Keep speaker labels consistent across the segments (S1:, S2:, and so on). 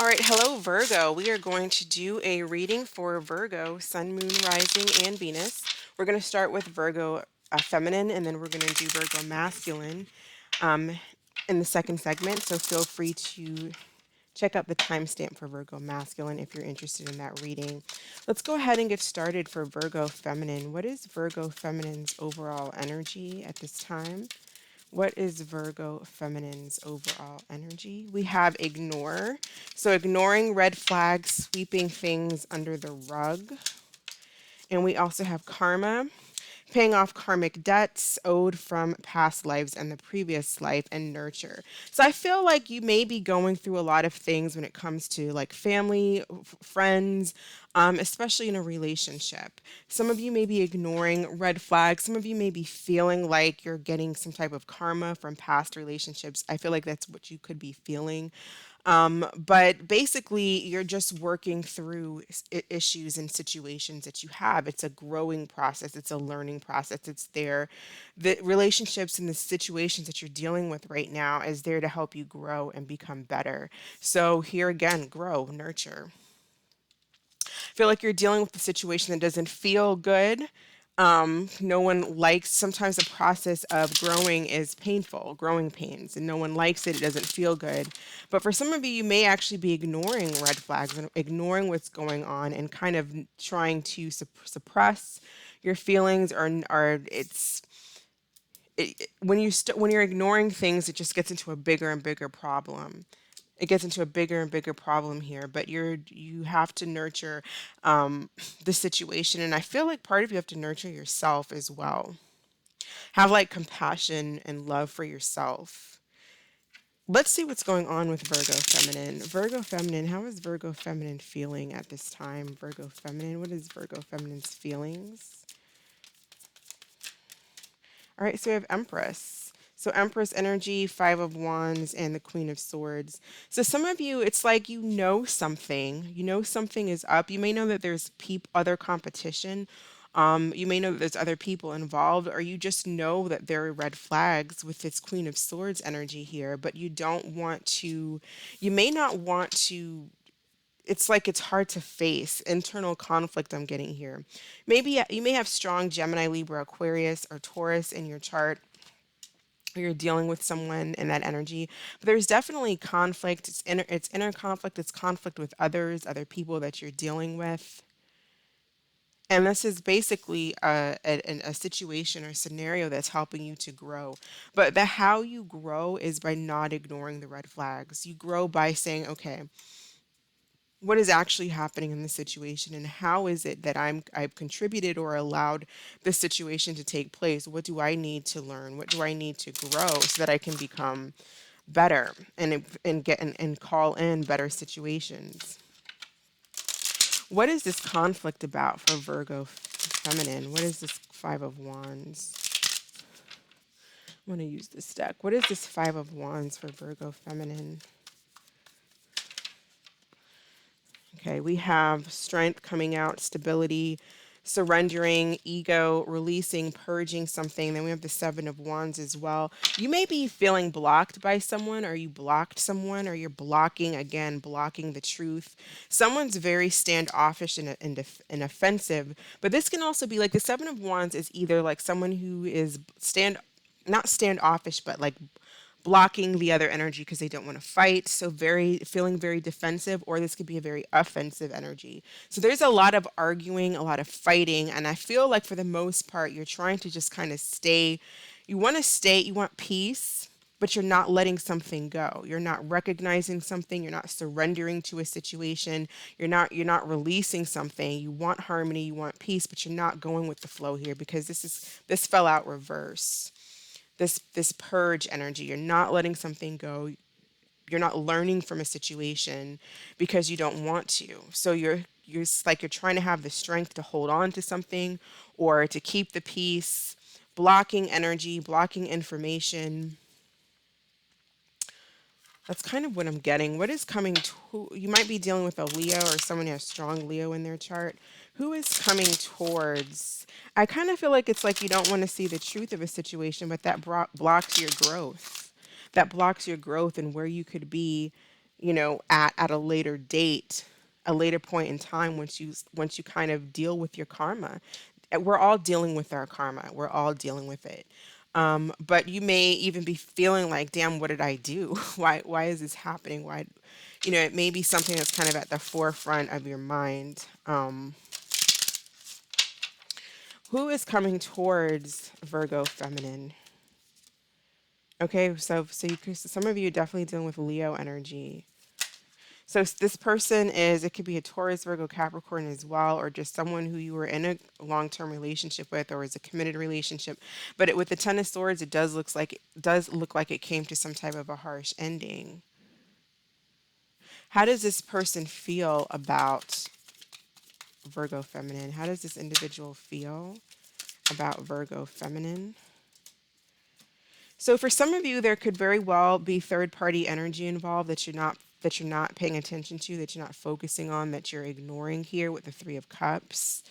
S1: All right, hello Virgo. We are going to do a reading for Virgo, Sun, Moon, Rising, and Venus. We're going to start with Virgo Feminine, and then we're going to do Virgo Masculine um, in the second segment. So feel free to check out the timestamp for Virgo Masculine if you're interested in that reading. Let's go ahead and get started for Virgo Feminine. What is Virgo Feminine's overall energy at this time? What is Virgo Feminine's overall energy? We have ignore. So ignoring red flags, sweeping things under the rug. And we also have karma, paying off karmic debts owed from past lives and the previous life, and nurture. So I feel like you may be going through a lot of things when it comes to like family, friends, especially in a relationship. Some of you may be ignoring red flags. Some of you may be feeling like you're getting some type of karma from past relationships. I feel like that's what you could be feeling. But basically, you're just working through issues and situations that you have. It's a growing process, it's a learning process. It's there. The relationships and the situations that you're dealing with right now is there to help you grow and become better. So, here again, grow, nurture. Feel like you're dealing with a situation that doesn't feel good. No one likes, sometimes the process of growing is painful, growing pains, and no one likes it. It doesn't feel good. But for some of you, you may actually be ignoring red flags and ignoring what's going on and kind of trying to suppress your feelings, or when you're ignoring things, it just gets into a bigger and bigger problem. It gets into a bigger and bigger problem here, but you have to nurture the situation, and I feel like part of you have to nurture yourself as well. Have like compassion and love for yourself. Let's see what's going on with Virgo Feminine. Virgo Feminine, how is Virgo Feminine feeling at this time? Virgo Feminine, what is Virgo Feminine's feelings? All right, so we have Empress. So Empress energy, Five of Wands, and the Queen of Swords. So some of you, it's like you know something. You know something is up. You may know that there's other competition. You may know that there's other people involved, or you just know that there are red flags with this Queen of Swords energy here, but you don't want to, you may not want to, it's like it's hard to face internal conflict I'm getting here. Maybe you may have strong Gemini, Libra, Aquarius, or Taurus in your chart, or you're dealing with someone in that energy. But there's definitely conflict. It's inner conflict. It's conflict with others, other people that you're dealing with. And this is basically a situation or scenario that's helping you to grow. But the how you grow is by not ignoring the red flags. You grow by saying, okay, what is actually happening in the situation, and how is it that I've contributed or allowed this situation to take place? What do I need to learn? What do I need to grow so that I can become better and get and call in better situations? What is this conflict about for Virgo Feminine? What is this Five of Wands? I'm going to use this deck. What is this Five of Wands for Virgo Feminine? Okay, we have strength coming out, stability, surrendering, ego, releasing, purging something. Then we have the Seven of Wands as well. You may be feeling blocked by someone, or you blocked someone, or you're blocking, again, blocking the truth. Someone's very standoffish and offensive, but this can also be like the Seven of Wands is either like someone who is not standoffish, but like blocking the other energy because they don't want to fight. So very feeling very defensive, or this could be a very offensive energy. So there's a lot of arguing, a lot of fighting, and I feel like for the most part you're trying to just kind of stay. You want to stay, you want peace, but you're not letting something go. You're not recognizing something, you're not surrendering to a situation, you're not releasing something. You want harmony, you want peace, but you're not going with the flow here because this fell out reverse. This purge energy. You're not letting something go. You're not learning from a situation because you don't want to. So it's like you're trying to have the strength to hold on to something or to keep the peace, blocking energy, blocking information. That's kind of what I'm getting. What is coming to, you might be dealing with a Leo or someone who has strong Leo in their chart. Who is coming towards? I kind of feel like it's like you don't want to see the truth of a situation, but that blocks your growth. That blocks your growth and where you could be. at a later date, a later point in time, once you kind of deal with your karma. We're all dealing with our karma. We're all dealing with it. But you may even be feeling like, damn, what did I do? Why is this happening? It may be something that's kind of at the forefront of your mind. Who is coming towards Virgo feminine? Okay, some of you are definitely dealing with Leo energy. So this person it could be a Taurus, Virgo, Capricorn as well, or just someone who you were in a long-term relationship with, or is a committed relationship. But with the Ten of Swords, it does look like it came to some type of a harsh ending. How does this person feel about Virgo feminine? How does this individual feel about Virgo feminine? So for some of you, there could very well be third-party energy involved that you're not paying attention to, that you're not focusing on, that you're ignoring here with the Three of Cups.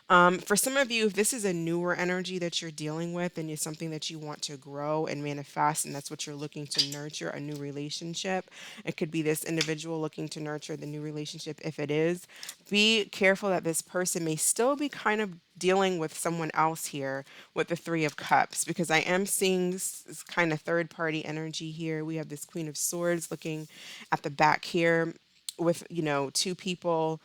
S1: For some of you, if this is a newer energy that you're dealing with and it's something that you want to grow and manifest, and that's what you're looking to nurture, a new relationship, it could be this individual looking to nurture the new relationship. If it is, be careful that this person may still be kind of dealing with someone else here with the Three of Cups, because I am seeing this kind of third party energy here. We have this Queen of Swords looking at the back here with, two people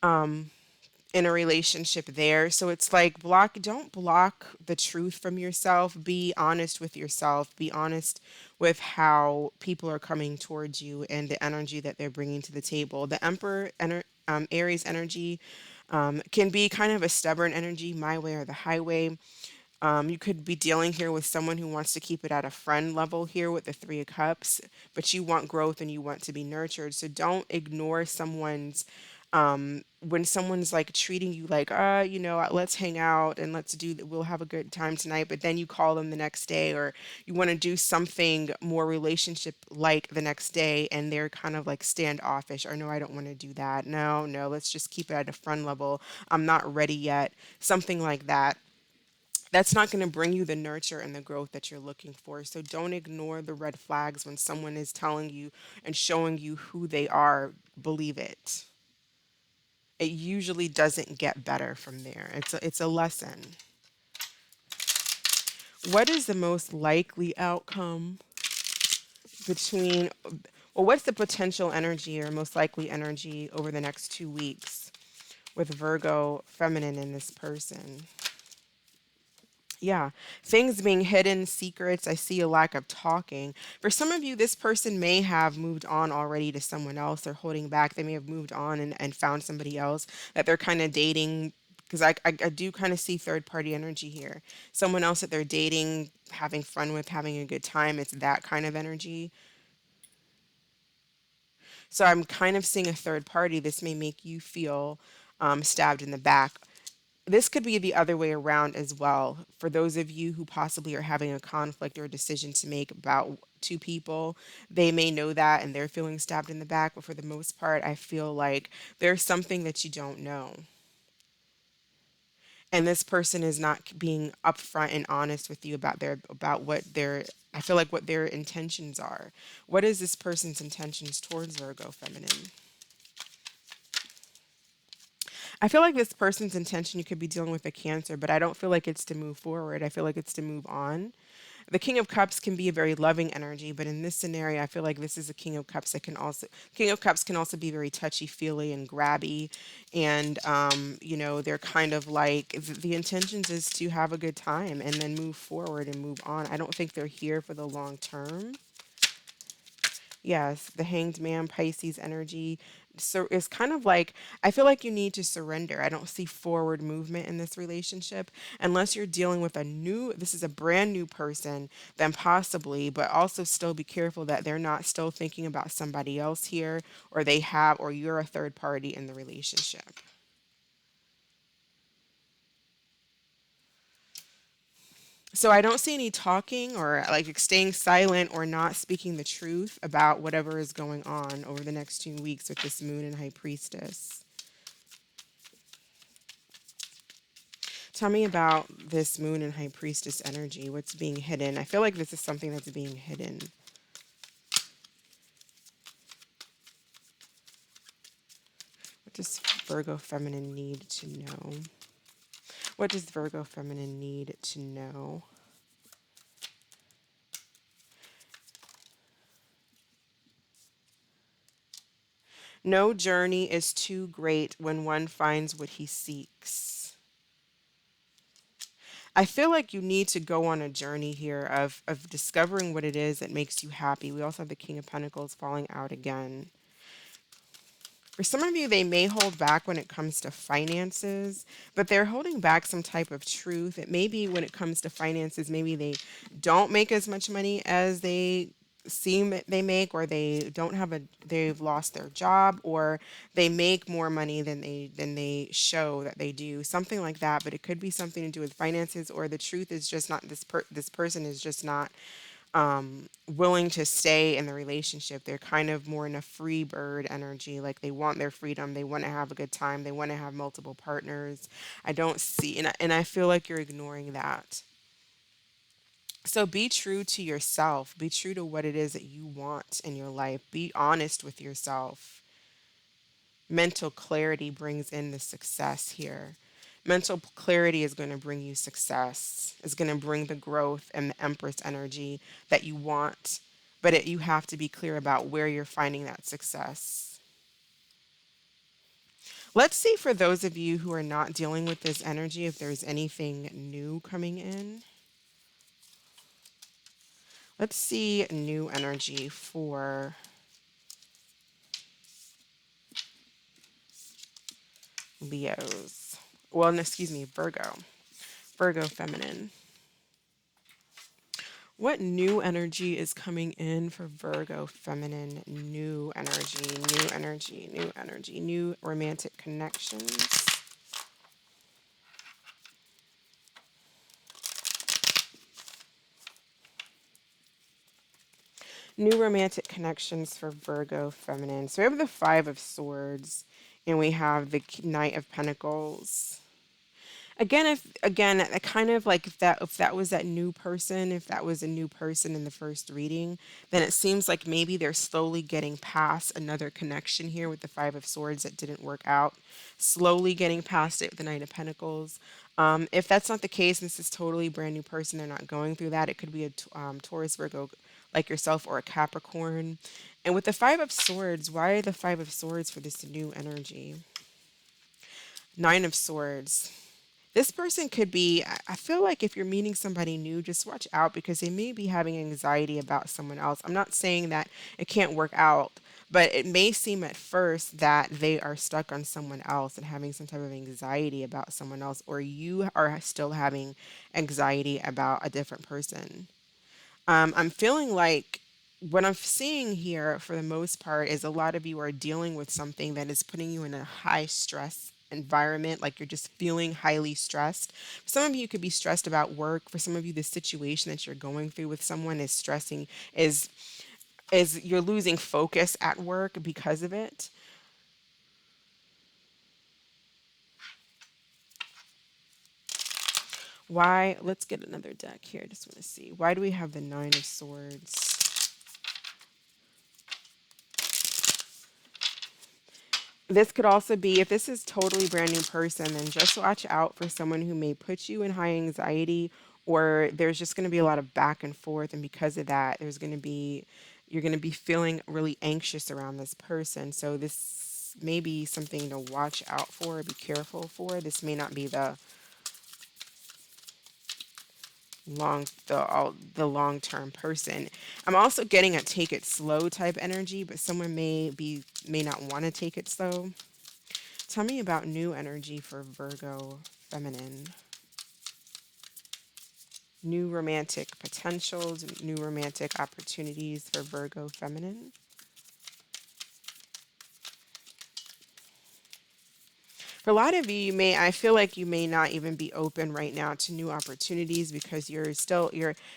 S1: in a relationship there. So it's like don't block the truth from yourself. Be honest with yourself. Be honest with how people are coming towards you and the energy that they're bringing to the table. The Aries energy can be kind of a stubborn energy, my way or the highway. You could be dealing here with someone who wants to keep it at a friend level here with the Three of Cups, but you want growth and you want to be nurtured. So don't ignore when someone's like treating you like, let's hang out and we'll have a good time tonight. But then you call them the next day, or you want to do something more relationship like the next day, and they're kind of like standoffish, or no, I don't want to do that. No, no, let's just keep it at a friend level. I'm not ready yet. Something like that. That's not going to bring you the nurture and the growth that you're looking for. So don't ignore the red flags when someone is telling you and showing you who they are. Believe it. It usually doesn't get better from there. It's a lesson. What is the most likely outcome between, what's the potential energy or most likely energy over the next 2 weeks with Virgo feminine in this person? Yeah, things being hidden, secrets. I see a lack of talking. For some of you, this person may have moved on already to someone else. They're holding back. They may have moved on and found somebody else that they're kind of dating. Because I do kind of see third party energy here. Someone else that they're dating, having fun with, having a good time. It's that kind of energy. So I'm kind of seeing a third party. This may make you feel stabbed in the back. This could be the other way around as well. For those of you who possibly are having a conflict or a decision to make about two people, they may know that and they're feeling stabbed in the back. But for the most part, I feel like there's something that you don't know. And this person is not being upfront and honest with you about I feel like what their intentions are. What is this person's intentions towards Virgo feminine? I feel like this person's intention, you could be dealing with a Cancer, but I don't feel like it's to move forward. I feel like it's to move on. The King of Cups can be a very loving energy, but in this scenario, I feel like this is a King of Cups that King of Cups can also be very touchy feely and grabby. And, they're kind of like, the intentions is to have a good time and then move forward and move on. I don't think they're here for the long term. Yes, the Hanged Man, Pisces energy. So it's kind of like, I feel like you need to surrender. I don't see forward movement in this relationship unless you're dealing with this is a brand new person, then possibly, but also still be careful that they're not still thinking about somebody else here, or you're a third party in the relationship. So I don't see any talking or like staying silent or not speaking the truth about whatever is going on over the next 2 weeks with this moon and high priestess. Tell me about this moon and high priestess energy. What's being hidden? I feel like this is something that's being hidden. What does Virgo Feminine need to know? What does Virgo Feminine need to know? No journey is too great when one finds what he seeks. I feel like you need to go on a journey here of discovering what it is that makes you happy. We also have the King of Pentacles falling out again. For some of you, they may hold back when it comes to finances, but they're holding back some type of truth. It may be when it comes to finances, maybe they don't make as much money as they seem they make, or they've lost their job, or they make more money than they show that they do, something like that. But it could be something to do with finances, or the truth is just not this person is just not willing to stay in the relationship. They're kind of more in a free bird energy. Like they want their freedom. They want to have a good time. They want to have multiple partners. I don't see, and I feel like you're ignoring that. So be true to yourself. Be true to what it is that you want in your life. Be honest with yourself. Mental clarity brings in the success here. Mental clarity is going to bring you success. It's going to bring the growth and the Empress energy that you want. But you have to be clear about where you're finding that success. Let's see, for those of you who are not dealing with this energy, if there's anything new coming in. Let's see new energy for Leos. Well, no, excuse me, Virgo. Virgo Feminine. What new energy is coming in for Virgo Feminine? New energy, new energy, new energy, new romantic connections. New romantic connections for Virgo Feminine. So we have the Five of Swords, and we have the Knight of Pentacles. Again, I kind of like, if that was that new person, if that was a new person in the first reading, then it seems like maybe they're slowly getting past another connection here with the Five of Swords that didn't work out. Slowly getting past it with the Knight of Pentacles. If that's not the case, and this is totally brand new person, they're not going through that. It could be a Taurus, Virgo, like yourself, or a Capricorn. And with the Five of Swords, why the Five of Swords for this new energy? Nine of Swords. This person could be, I feel like if you're meeting somebody new, just watch out, because they may be having anxiety about someone else. I'm not saying that it can't work out, but it may seem at first that they are stuck on someone else and having some type of anxiety about someone else, or you are still having anxiety about a different person. I'm feeling like what I'm seeing here for the most part is a lot of you are dealing with something that is putting you in a high stress environment. Like you're just feeling highly stressed. For some of you, could be stressed about work. For some of you, the situation that you're going through with someone is stressing, is you're losing focus at work because of it. Why? Let's get another deck here. I just want to see. Why do we have the Nine of Swords? This could also be, if this is totally brand new person, then just watch out for someone who may put you in high anxiety, or there's just going to be a lot of back and forth, and because of that, you're going to be feeling really anxious around this person. So this may be something to watch out for, be careful for. This may not be the long-term person. I'm also getting a take it slow type energy, but someone may not want to take it slow. Tell me about new energy for Virgo Feminine. New romantic potentials, new romantic opportunities for Virgo Feminine. For a lot of you, I feel like you may not even be open right now to new opportunities, because you're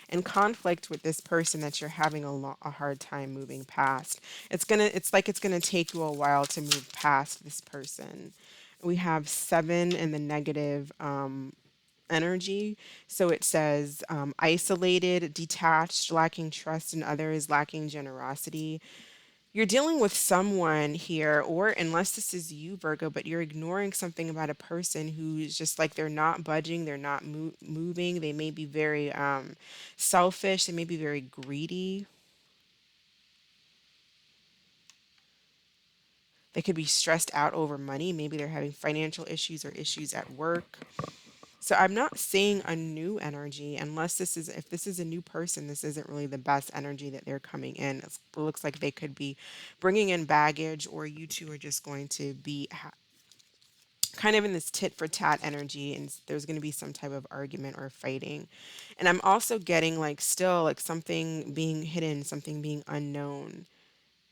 S1: in conflict with this person that you're having a hard time moving past. It's gonna take you a while to move past this person. We have seven in the negative energy. So it says isolated, detached, lacking trust in others, lacking generosity. You're dealing with someone here, or unless this is you, Virgo, but you're ignoring something about a person who's just like they're not budging, they're not moving. They may be very selfish, they may be very greedy. They could be stressed out over money. Maybe they're having financial issues or issues at work. So I'm not seeing a new energy unless if this is a new person, this isn't really the best energy that they're coming in. It looks like they could be bringing in baggage, or you two are just going to be kind of in this tit for tat energy, and there's going to be some type of argument or fighting. And I'm also getting like still like something being hidden, something being unknown,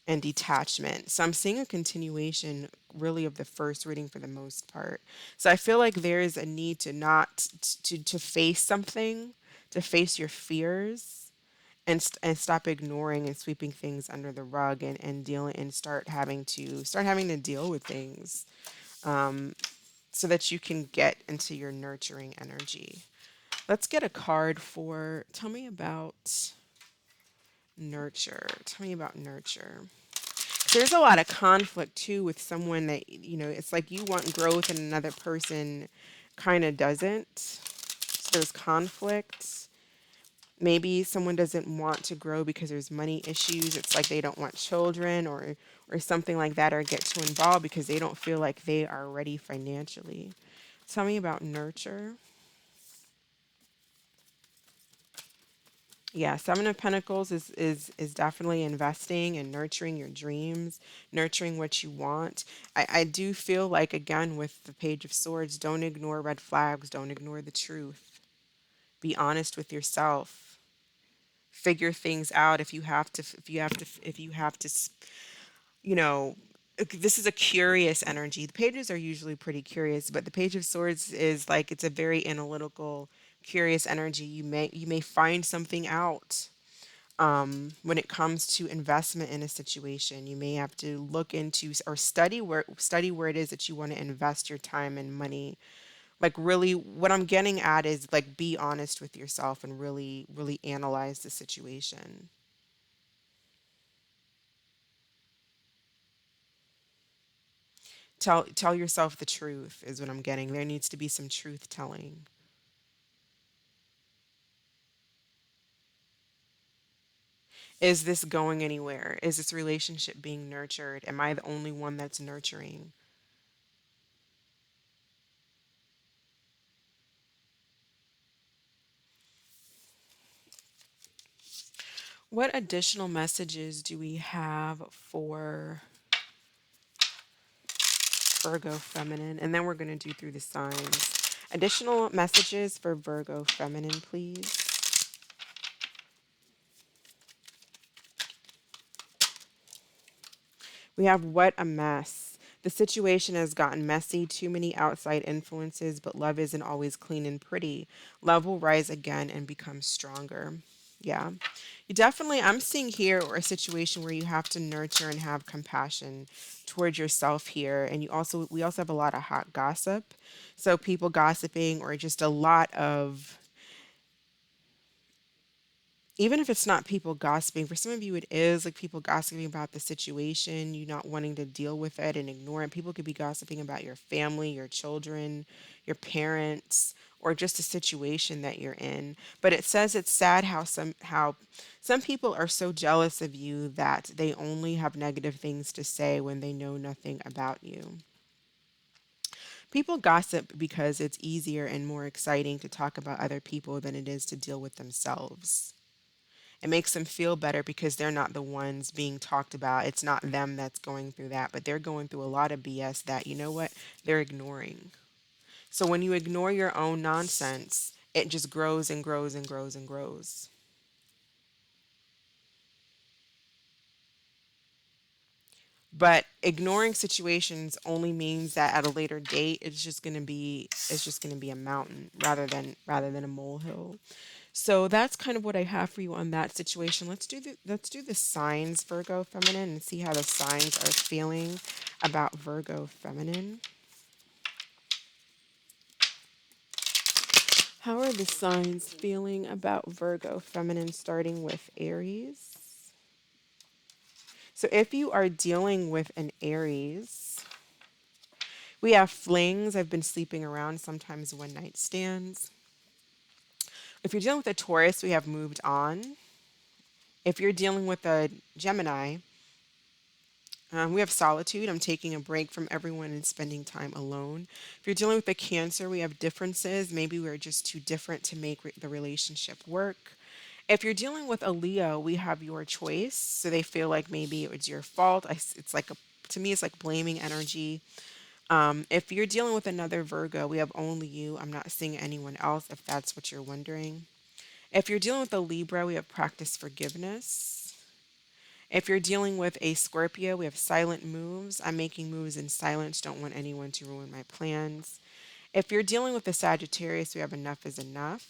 S1: and detachment. So I'm seeing a continuation really of the first reading for the most part. So I feel like there is a need to not to face something, to face your fears, and stop ignoring and sweeping things under the rug, and dealing and start having to deal with things, so that you can get into your nurturing energy. Let's get a card for tell me about nurture. Tell me about nurture. There's a lot of conflict too with someone that, it's like you want growth and another person kind of doesn't. So there's conflict. Maybe someone doesn't want to grow because there's money issues. It's like they don't want children, or something like that, or get too involved because they don't feel like they are ready financially. Tell me about nurture. Yeah, Seven of Pentacles is definitely investing and nurturing your dreams, nurturing what you want. I do feel like, again, with the Page of Swords, don't ignore red flags, don't ignore the truth. Be honest with yourself. Figure things out if you have to, you know, this is a curious energy. The pages are usually pretty curious, but the Page of Swords is like it's a very analytical, curious energy. You may find something out. When it comes to investment in a situation, you may have to look into or study where it is that you want to invest your time and money. Like, really, what I'm getting at is like be honest with yourself and really, really analyze the situation. Tell yourself the truth is what I'm getting. There needs to be some truth telling. Is this going anywhere? Is this relationship being nurtured? Am I the only one that's nurturing? What additional messages do we have for Virgo Feminine? And then we're going to do through the signs. Additional messages for Virgo Feminine, please. We have what a mess. The situation has gotten messy, too many outside influences, but love isn't always clean and pretty. Love will rise again and become stronger. Yeah. You definitely, I'm seeing here or a situation where you have to nurture and have compassion towards yourself here. And we also have a lot of hot gossip. So people gossiping, or just a lot of, even if it's not people gossiping, for some of you it is like people gossiping about the situation, you not wanting to deal with it and ignore it. People could be gossiping about your family, your children, your parents, or just a situation that you're in. But it says it's sad how some people are so jealous of you that they only have negative things to say when they know nothing about you. People gossip because it's easier and more exciting to talk about other people than it is to deal with themselves. It makes them feel better because they're not the ones being talked about. It's not them that's going through that, but they're going through a lot of BS that, you know what, they're ignoring. So when you ignore your own nonsense, it just grows and grows and grows and grows. But ignoring situations only means that at a later date it's just going to be a mountain rather than a molehill. So that's kind of what I have for you on that situation. Let's do the signs, Virgo Feminine, and see how the signs are feeling about Virgo Feminine. How are the signs feeling about Virgo Feminine, starting with Aries? So if you are dealing with an Aries, we have flings. I've been sleeping around, sometimes one night stands. If you're dealing with a Taurus, we have moved on. If you're dealing with a Gemini, we have solitude. I'm taking a break from everyone and spending time alone. If you're dealing with a Cancer, we have differences. Maybe we're just too different to make the relationship work. If you're dealing with a Leo, we have your choice. So they feel like maybe it was your fault. It's like to me, it's like blaming energy. If you're dealing with another Virgo, we have only you. I'm not seeing anyone else if that's what you're wondering. If you're dealing with a Libra, we have practice forgiveness. If you're dealing with a Scorpio, we have silent moves. I'm making moves in silence, don't want anyone to ruin my plans. If you're dealing with a Sagittarius, we have enough is enough.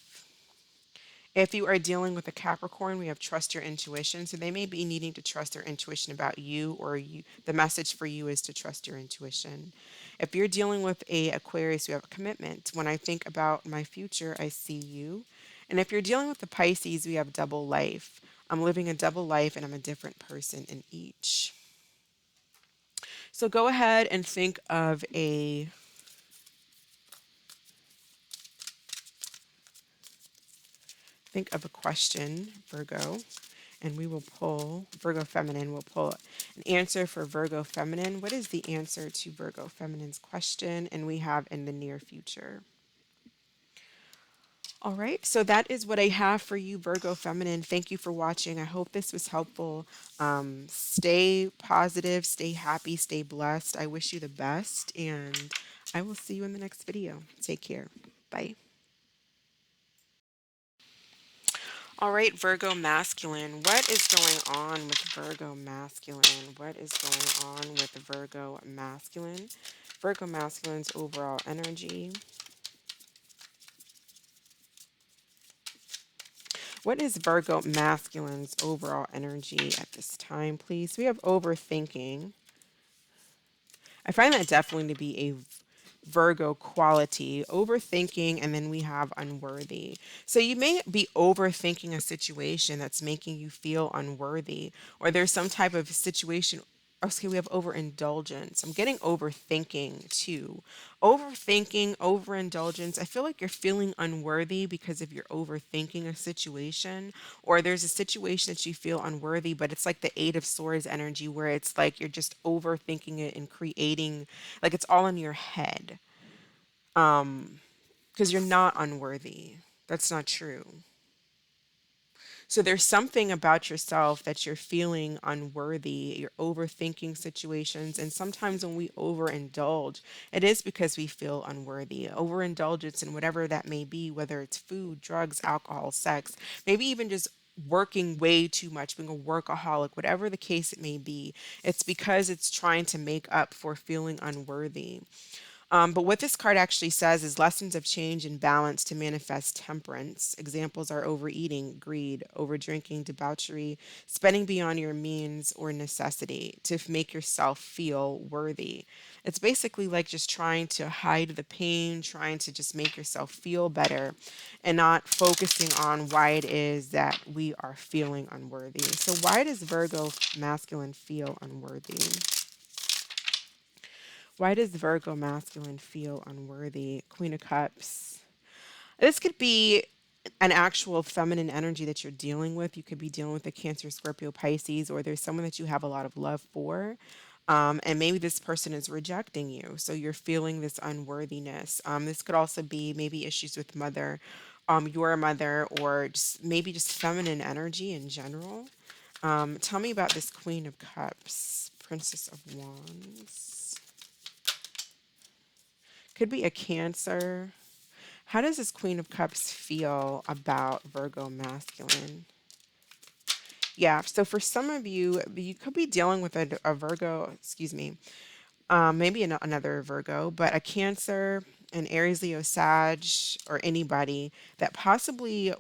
S1: If you are dealing with a Capricorn, we have trust your intuition. So they may be needing to trust their intuition about you, or you, the message for you is to trust your intuition. If you're dealing with a Aquarius, we have a commitment. When I think about my future, I see you. And if you're dealing with the Pisces, we have double life. I'm living a double life and I'm a different person in each. So go ahead and think of a question, Virgo, and we will pull Virgo Feminine. We'll pull an answer for Virgo Feminine. What is the answer to Virgo Feminine's question? And we have in the near future. All right, so that is what I have for you, Virgo Feminine. Thank you for watching. I hope this was helpful. Stay positive, stay happy, stay blessed. I wish you the best, and I will see you in the next video. Take care. Bye. All right, Virgo Masculine. What is going on with Virgo Masculine? What is going on with Virgo Masculine? Virgo Masculine's overall energy. What is Virgo Masculine's overall energy at this time, please? We have overthinking. I find that definitely to be a Virgo quality, overthinking, and then we have unworthy. So you may be overthinking a situation that's making you feel unworthy, or there's some type of situation. Okay, we have overindulgence. I'm getting overthinking too. Overthinking, overindulgence. I feel like you're feeling unworthy because if you're overthinking a situation, or there's a situation that you feel unworthy, but it's like the Eight of Swords energy where it's like you're just overthinking it and creating, like it's all in your head. Because you're not unworthy. That's not true. So there's something about yourself that you're feeling unworthy. You're overthinking situations. And sometimes when we overindulge, it is because we feel unworthy. Overindulgence in whatever that may be, whether it's food, drugs, alcohol, sex, maybe even just working way too much, being a workaholic, whatever the case it may be, it's because it's trying to make up for feeling unworthy. But what this card actually says is lessons of change and balance to manifest temperance. Examples are overeating, greed, overdrinking, debauchery, spending beyond your means or necessity to make yourself feel worthy. It's basically like just trying to hide the pain, trying to just make yourself feel better, and not focusing on why it is that we are feeling unworthy. So, why does Virgo masculine feel unworthy? Why does Virgo masculine feel unworthy? Queen of Cups. This could be an actual feminine energy that you're dealing with. You could be dealing with a Cancer, Scorpio, Pisces, or there's someone that you have a lot of love for. And maybe this person is rejecting you. So you're feeling this unworthiness. This could also be maybe issues with your mother, or just maybe just feminine energy in general. Tell me about this Queen of Cups, Princess of Wands. Could be a Cancer. How does this Queen of Cups feel about Virgo masculine? Yeah, so for some of you, you could be dealing with a Virgo, excuse me, maybe another Virgo, but a Cancer, an Aries, Leo, Sag, or anybody that possibly,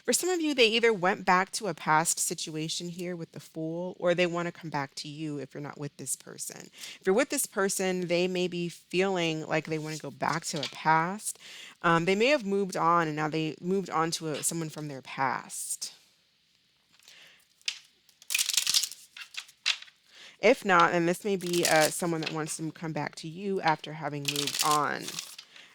S1: for some of you, they either went back to a past situation here with the Fool, or they want to come back to you if you're not with this person. If you're with this person, they may be feeling like they want to go back to a past. They may have moved on and now they moved on to someone from their past. If not, then this may be someone that wants to come back to you after having moved on,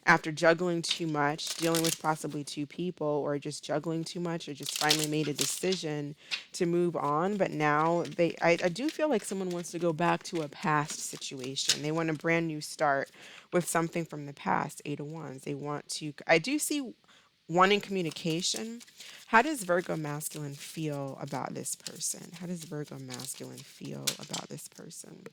S1: after juggling too much, dealing with possibly two people, or just juggling too much, or just finally made a decision to move on. But now I do feel like someone wants to go back to a past situation. They want a brand new start with something from the past. Eight of Wands. They want to, I do see wanting communication. How does Virgo masculine feel about this person? How does Virgo masculine feel about this person?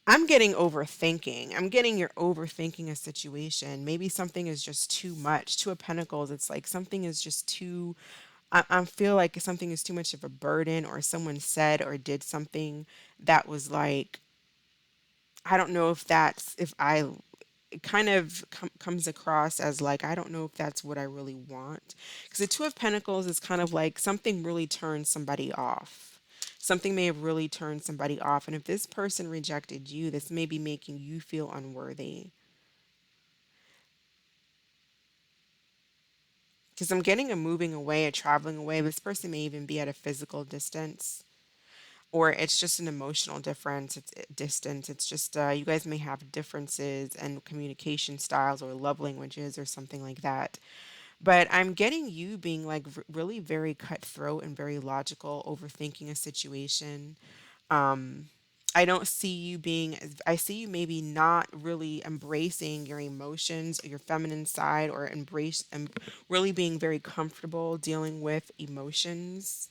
S1: I'm getting overthinking. I'm getting you're overthinking a situation. Maybe something is just too much. Two of Pentacles, it's like something is just too. I feel like something is too much of a burden, or someone said or did something that was like, I don't know if that's, if I, it kind of comes across as like, I don't know if that's what I really want. Because the Two of Pentacles is kind of like something really turned somebody off. Something may have really turned somebody off. And if this person rejected you, this may be making you feel unworthy. Because I'm getting a moving away, a traveling away. This person may even be at a physical distance, or it's just an emotional difference. It's distance. It's just you guys may have differences and communication styles or love languages or something like that. But I'm getting you being like really very cutthroat and very logical, overthinking a situation. Um, I don't see you being, I see you maybe not really embracing your emotions or your feminine side, or embrace and really being very comfortable dealing with emotions.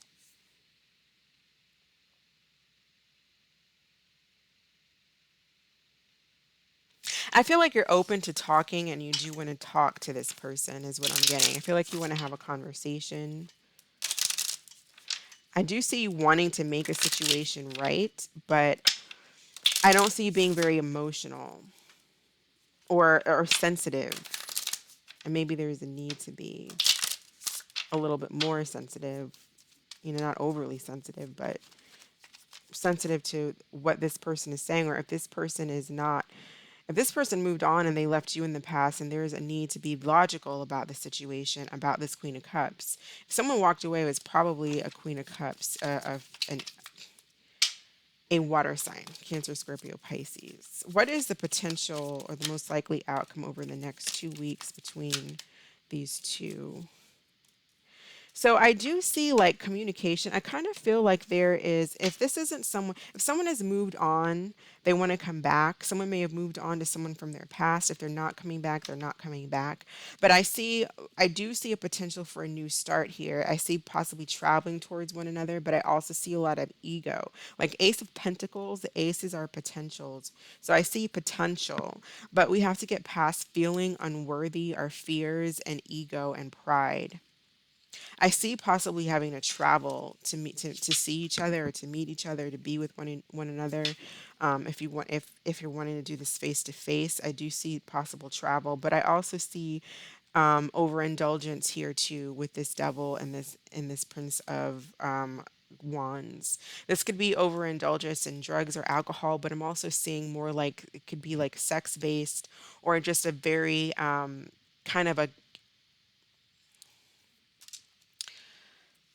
S1: I feel like you're open to talking and you do want to talk to this person, is what I'm getting. I feel like you want to have a conversation. I do see you wanting to make a situation right, but I don't see you being very emotional or sensitive. And maybe there's a need to be a little bit more sensitive, not overly sensitive, but sensitive to what this person is saying, or if this person is not, if this person moved on and they left you in the past, and there's a need to be logical about the situation, about this Queen of Cups. If someone walked away, it was probably a Queen of Cups, a water sign, Cancer, Scorpio, Pisces. What is the potential or the most likely outcome over the next 2 weeks between these two? So I do see like communication. I kind of feel like there is, if this isn't someone, if someone has moved on, they want to come back. Someone may have moved on to someone from their past. If they're not coming back, they're not coming back. But I do see a potential for a new start here. I see possibly traveling towards one another, but I also see a lot of ego. Like Ace of Pentacles, the aces are potentials. So I see potential, but we have to get past feeling unworthy, our fears and ego and pride. I see possibly having to travel to meet to see each other, or to meet each other, to be with one another. If you want, if you're wanting to do this face to face, I do see possible travel, but I also see overindulgence here too with this devil and this prince of wands. This could be overindulgence in drugs or alcohol, but I'm also seeing more like it could be like sex based, or just a very kind of a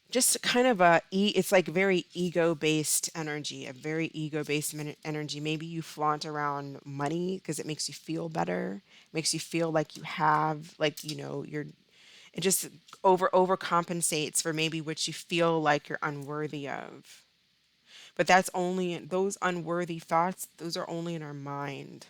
S1: just kind of it's like very ego based energy, a very ego based energy. Maybe you flaunt around money because it makes you feel better, makes you feel like you have, like, you're, it just overcompensates for maybe what you feel like you're unworthy of. But that's only, those unworthy thoughts, those are only in our mind.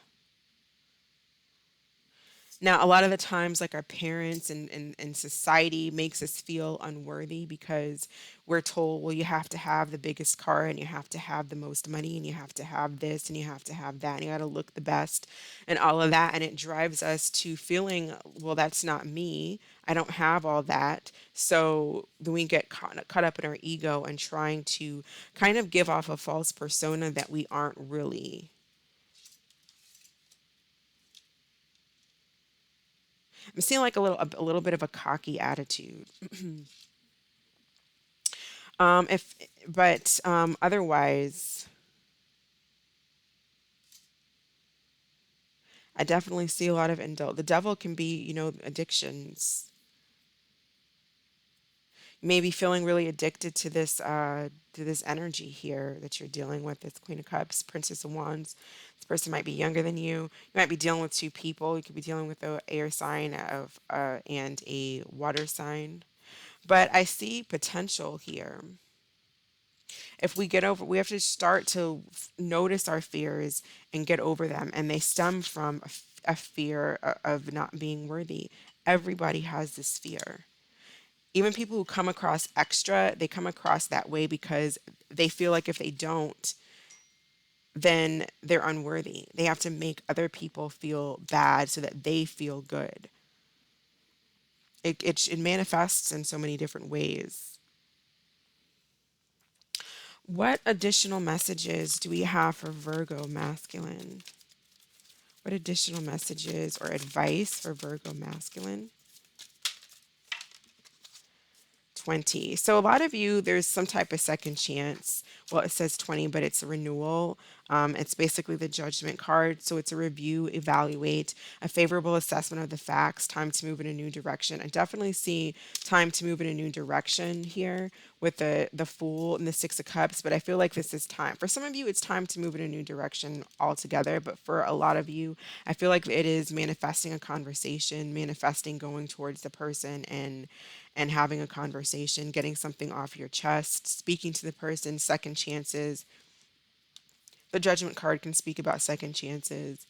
S1: Now, a lot of the times, like our parents and society makes us feel unworthy because we're told, well, you have to have the biggest car, and you have to have the most money, and you have to have this, and you have to have that, and you got to look the best, and all of that. And it drives us to feeling, well, that's not me. I don't have all that. So then we get caught up in our ego and trying to kind of give off a false persona that we aren't really. I'm seeing like a little bit of a cocky attitude. If but otherwise, I definitely see a lot of the devil can be, addictions. You may be feeling really addicted to this energy here that you're dealing with. This Queen of Cups, Princess of Wands. This person might be younger than you. You might be dealing with two people. You could be dealing with an air sign of and a water sign. But I see potential here. If we get over, we have to start to notice our fears and get over them. And they stem from a fear of not being worthy. Everybody has this fear. Even people who come across extra, they come across that way because they feel like if they don't, then they're unworthy. They have to make other people feel bad so that they feel good. It manifests in so many different ways. What additional messages do we have for Virgo masculine? What additional messages or advice for Virgo masculine? 20. So a lot of you, there's some type of second chance. Well, it says 20, but it's a renewal. It's basically the judgment card. So it's a review, evaluate, a favorable assessment of the facts, time to move in a new direction. I definitely see time to move in a new direction here with the Fool and the Six of Cups, but I feel like this is time. For some of you, it's time to move in a new direction altogether, but for a lot of you, I feel like it is manifesting a conversation, manifesting going towards the person and having a conversation, getting something off your chest, speaking to the person, second chances. The Judgment card can speak about second chances.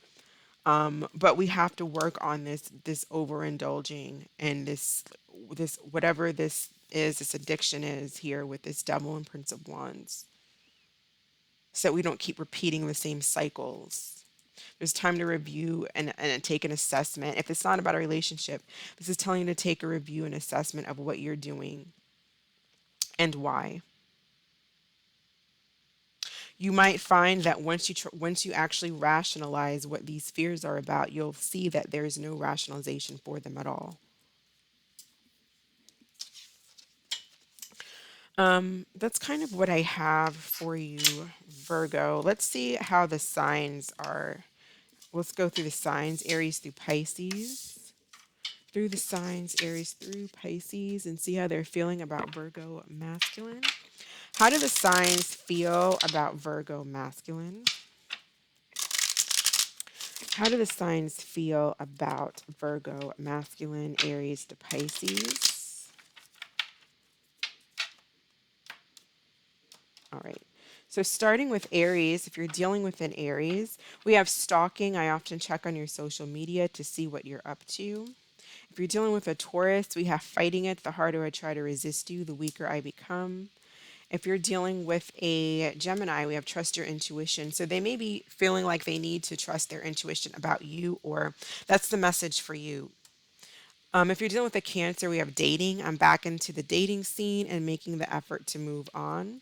S1: But we have to work on this overindulging and this whatever this is, this addiction is here with this Devil and Prince of Wands. So that we don't keep repeating the same cycles. There's time to review and take an assessment. If it's not about a relationship, this is telling you to take a review and assessment of what you're doing and why. You might find that once you actually rationalize what these fears are about, you'll see that there's no rationalization for them at all. That's kind of what I have for you, Virgo. Let's see how the signs are. Let's go through the signs, Aries through Pisces. Through the signs, Aries through Pisces, and see how they're feeling about Virgo masculine. How do the signs feel about Virgo masculine? How do the signs feel about Virgo masculine, Aries to Pisces? All right. So starting with Aries, if you're dealing with an Aries, we have stalking. I often check on your social media to see what you're up to. If you're dealing with a Taurus, we have fighting it. The harder I try to resist you, the weaker I become. If you're dealing with a Gemini, we have trust your intuition. So they may be feeling like they need to trust their intuition about you, or that's the message for you. If you're dealing with a Cancer, we have dating. I'm back into the dating scene and making the effort to move on.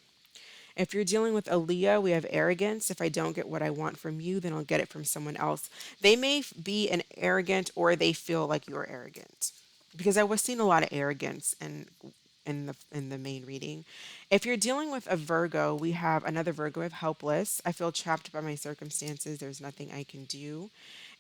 S1: If you're dealing with a Leo, we have arrogance. If I don't get what I want from you, then I'll get it from someone else. They may be an arrogant or they feel like you're arrogant. Because I was seeing a lot of arrogance in the main reading. If you're dealing with a Virgo, we have another Virgo of helpless. I feel trapped by my circumstances. There's nothing I can do.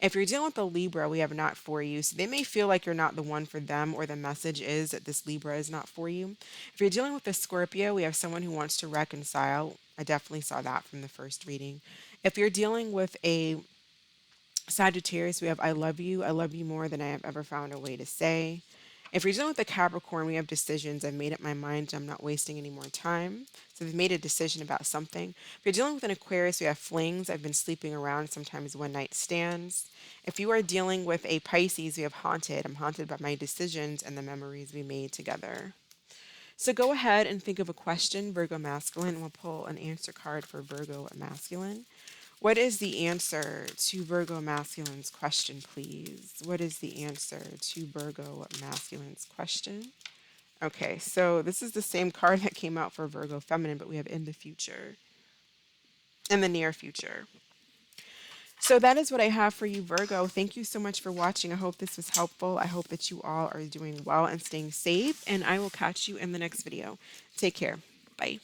S1: If you're dealing with a Libra, we have not for you. So they may feel like you're not the one for them, or the message is that this Libra is not for you. If you're dealing with a Scorpio, we have someone who wants to reconcile. I definitely saw that from the first reading. If you're dealing with a Sagittarius, we have I love you. I love you more than I have ever found a way to say. If you're dealing with a Capricorn, we have decisions. I've made up my mind. I'm not wasting any more time. So they've made a decision about something. If you're dealing with an Aquarius, we have flings. I've been sleeping around, sometimes one night stands. If you are dealing with a Pisces, we have haunted. I'm haunted by my decisions and the memories we made together. So go ahead and think of a question, Virgo masculine. We'll pull an answer card for Virgo masculine. What is the answer to Virgo masculine's question, please? What is the answer to Virgo masculine's question? Okay, so this is the same card that came out for Virgo feminine, but we have in the future, in the near future. So that is what I have for you, Virgo. Thank you so much for watching. I hope this was helpful. I hope that you all are doing well and staying safe, and I will catch you in the next video. Take care. Bye.